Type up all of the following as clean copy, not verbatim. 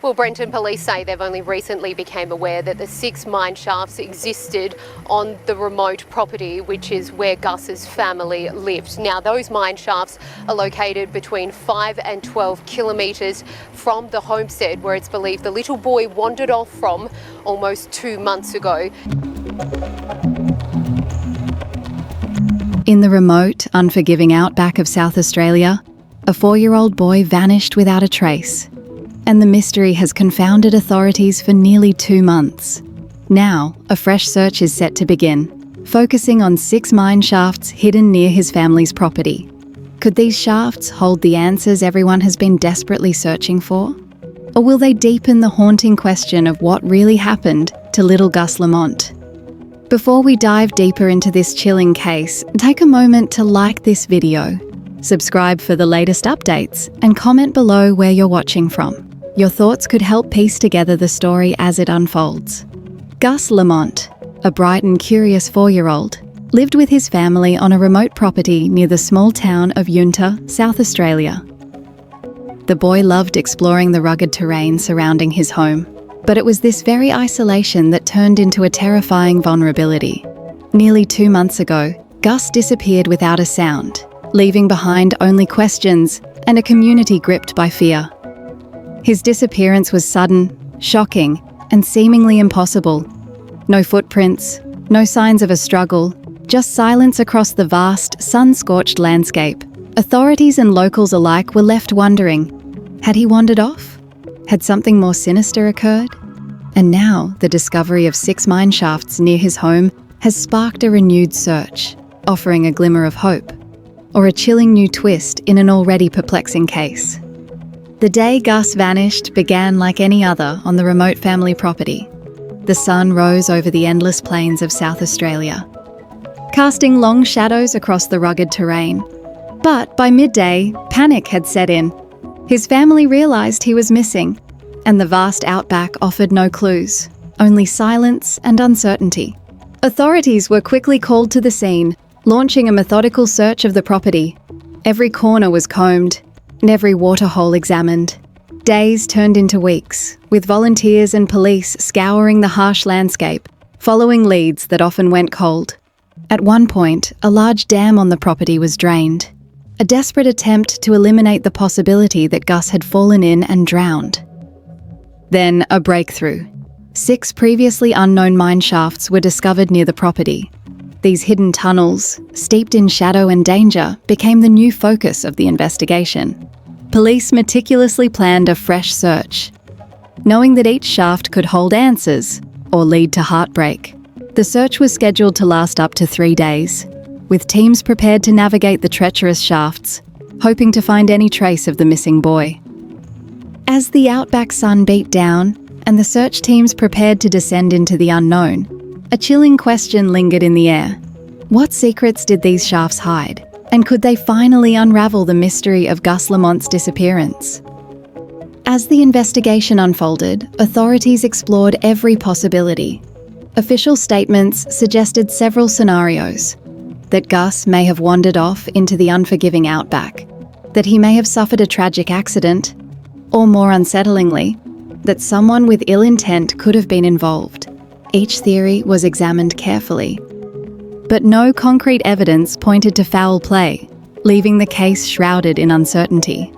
Well, Brenton police say they've only recently become aware that the 6 mine shafts existed on the remote property, which is where Gus's family lived. Now, those mine shafts are located between 5 and 12 kilometres from the homestead where it's believed the little boy wandered off from almost 2 months ago. In the remote, unforgiving outback of South Australia, a 4-year-old boy vanished without a trace. And the mystery has confounded authorities for nearly 2 months. Now, a fresh search is set to begin, focusing on 6 mine shafts hidden near his family's property. Could these shafts hold the answers everyone has been desperately searching for? Or will they deepen the haunting question of what really happened to little Gus Lamont? Before we dive deeper into this chilling case, take a moment to like this video, subscribe for the latest updates, and comment below where you're watching from. Your thoughts could help piece together the story as it unfolds. Gus Lamont, a bright and curious 4-year-old, lived with his family on a remote property near the small town of Yunta, South Australia. The boy loved exploring the rugged terrain surrounding his home, but it was this very isolation that turned into a terrifying vulnerability. Nearly 2 months ago, Gus disappeared without a sound, leaving behind only questions and a community gripped by fear. His disappearance was sudden, shocking, and seemingly impossible. No footprints, no signs of a struggle, just silence across the vast, sun-scorched landscape. Authorities and locals alike were left wondering, had he wandered off? Had something more sinister occurred? And now, the discovery of 6 mine shafts near his home has sparked a renewed search, offering a glimmer of hope, or a chilling new twist in an already perplexing case. The day Gus vanished began like any other on the remote family property. The sun rose over the endless plains of South Australia, casting long shadows across the rugged terrain. But by midday, panic had set in. His family realised he was missing, and the vast outback offered no clues, only silence and uncertainty. Authorities were quickly called to the scene, launching a methodical search of the property. Every corner was combed, and every waterhole examined. Days turned into weeks, with volunteers and police scouring the harsh landscape, following leads that often went cold. At one point, a large dam on the property was drained, a desperate attempt to eliminate the possibility that Gus had fallen in and drowned. Then, a breakthrough. 6 previously unknown mine shafts were discovered near the property. These hidden tunnels, steeped in shadow and danger, became the new focus of the investigation. Police meticulously planned a fresh search. Knowing that each shaft could hold answers, or lead to heartbreak, the search was scheduled to last up to 3 days, with teams prepared to navigate the treacherous shafts, hoping to find any trace of the missing boy. As the outback sun beat down, and the search teams prepared to descend into the unknown, a chilling question lingered in the air. What secrets did these shafts hide? And could they finally unravel the mystery of Gus Lamont's disappearance? As the investigation unfolded, authorities explored every possibility. Official statements suggested several scenarios: that Gus may have wandered off into the unforgiving outback, that he may have suffered a tragic accident, or more unsettlingly, that someone with ill intent could have been involved. Each theory was examined carefully, but no concrete evidence pointed to foul play, leaving the case shrouded in uncertainty.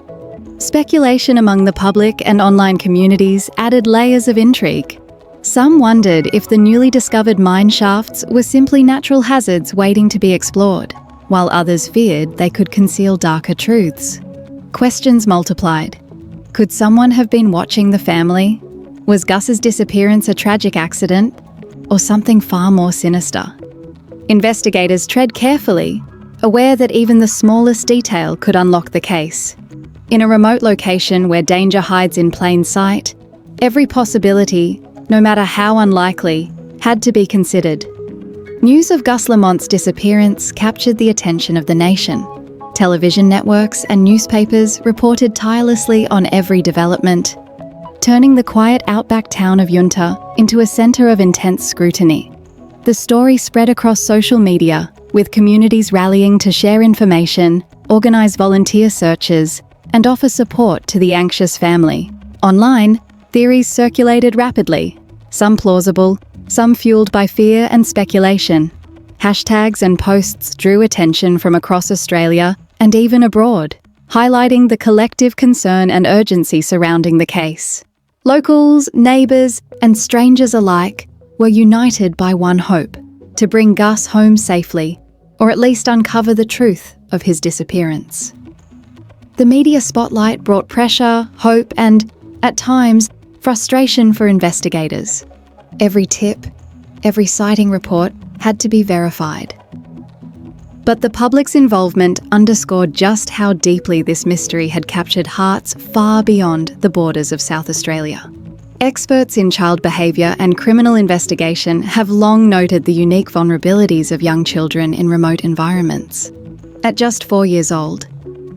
Speculation among the public and online communities added layers of intrigue. Some wondered if the newly discovered mine shafts were simply natural hazards waiting to be explored, while others feared they could conceal darker truths. Questions multiplied. Could someone have been watching the family? Was Gus's disappearance a tragic accident, or something far more sinister? Investigators tread carefully, aware that even the smallest detail could unlock the case. In a remote location where danger hides in plain sight, every possibility, no matter how unlikely, had to be considered. News of Gus Lamont's disappearance captured the attention of the nation. Television networks and newspapers reported tirelessly on every development, turning the quiet outback town of Yunta into a centre of intense scrutiny. The story spread across social media, with communities rallying to share information, organise volunteer searches, and offer support to the anxious family. Online, Theories circulated rapidly, some plausible, some fueled by fear and speculation. Hashtags and posts drew attention from across Australia and even abroad, highlighting the collective concern and urgency surrounding the case. Locals, neighbours, and strangers alike were united by one hope: to bring Gus home safely, or at least uncover the truth of his disappearance. The media spotlight brought pressure, hope, and, at times, frustration for investigators. Every tip, every sighting report had to be verified. But the public's involvement underscored just how deeply this mystery had captured hearts far beyond the borders of South Australia. Experts in child behaviour and criminal investigation have long noted the unique vulnerabilities of young children in remote environments. At just 4 years old,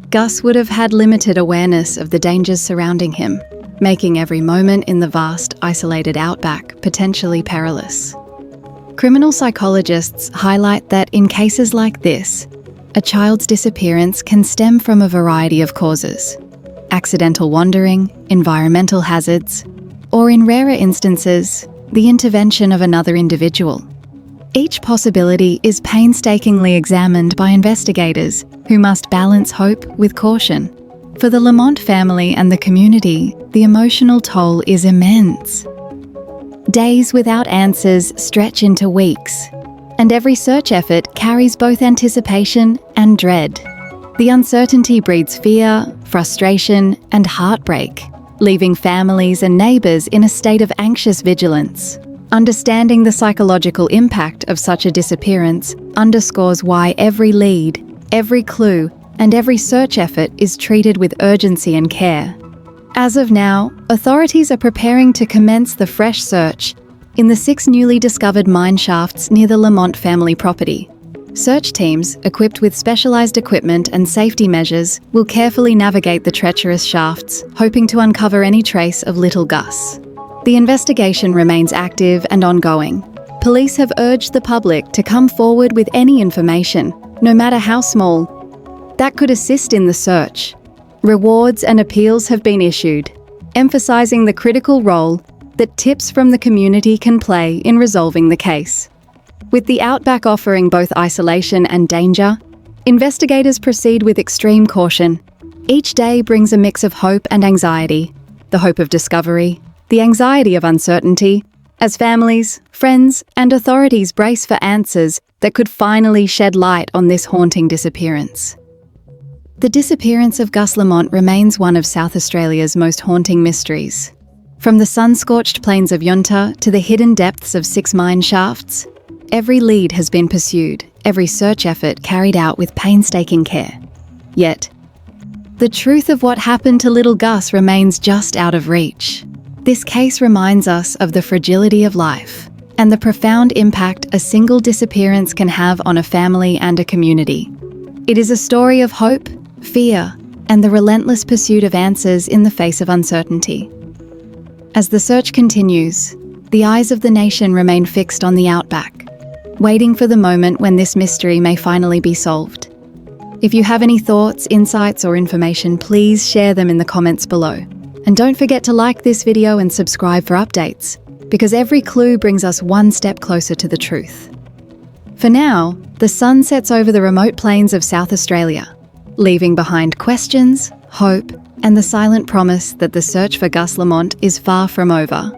Gus would have had limited awareness of the dangers surrounding him, making every moment in the vast, isolated outback potentially perilous. Criminal psychologists highlight that in cases like this, a child's disappearance can stem from a variety of causes: accidental wandering, environmental hazards, or in rarer instances, the intervention of another individual. Each possibility is painstakingly examined by investigators who must balance hope with caution. For the Lamont family and the community, the emotional toll is immense. Days without answers stretch into weeks, and every search effort carries both anticipation and dread. The uncertainty breeds fear, frustration, and heartbreak, leaving families and neighbours in a state of anxious vigilance. Understanding the psychological impact of such a disappearance underscores why every lead, every clue, and every search effort is treated with urgency and care. As of now, authorities are preparing to commence the fresh search in the 6 newly discovered mine shafts near the Lamont family property. Search teams, equipped with specialised equipment and safety measures, will carefully navigate the treacherous shafts, hoping to uncover any trace of little Gus. The investigation remains active and ongoing. Police have urged the public to come forward with any information, no matter how small, that could assist in the search. Rewards and appeals have been issued, emphasising the critical role that tips from the community can play in resolving the case. With the Outback offering both isolation and danger, investigators proceed with extreme caution. Each day brings a mix of hope and anxiety: the hope of discovery, the anxiety of uncertainty, as families, friends, and authorities brace for answers that could finally shed light on this haunting disappearance. The disappearance of Gus Lamont remains one of South Australia's most haunting mysteries. From the sun-scorched plains of Yunta to the hidden depths of 6 mine shafts, every lead has been pursued, every search effort carried out with painstaking care. Yet, the truth of what happened to little Gus remains just out of reach. This case reminds us of the fragility of life and the profound impact a single disappearance can have on a family and a community. It is a story of hope, fear, and the relentless pursuit of answers in the face of uncertainty. As the search continues, the eyes of the nation remain fixed on the Outback, waiting for the moment when this mystery may finally be solved. If you have any thoughts, insights, or information, please share them in the comments below. And don't forget to like this video and subscribe for updates, because every clue brings us one step closer to the truth. For now, the sun sets over the remote plains of South Australia, leaving behind questions, hope, and the silent promise that the search for Gus Lamont is far from over.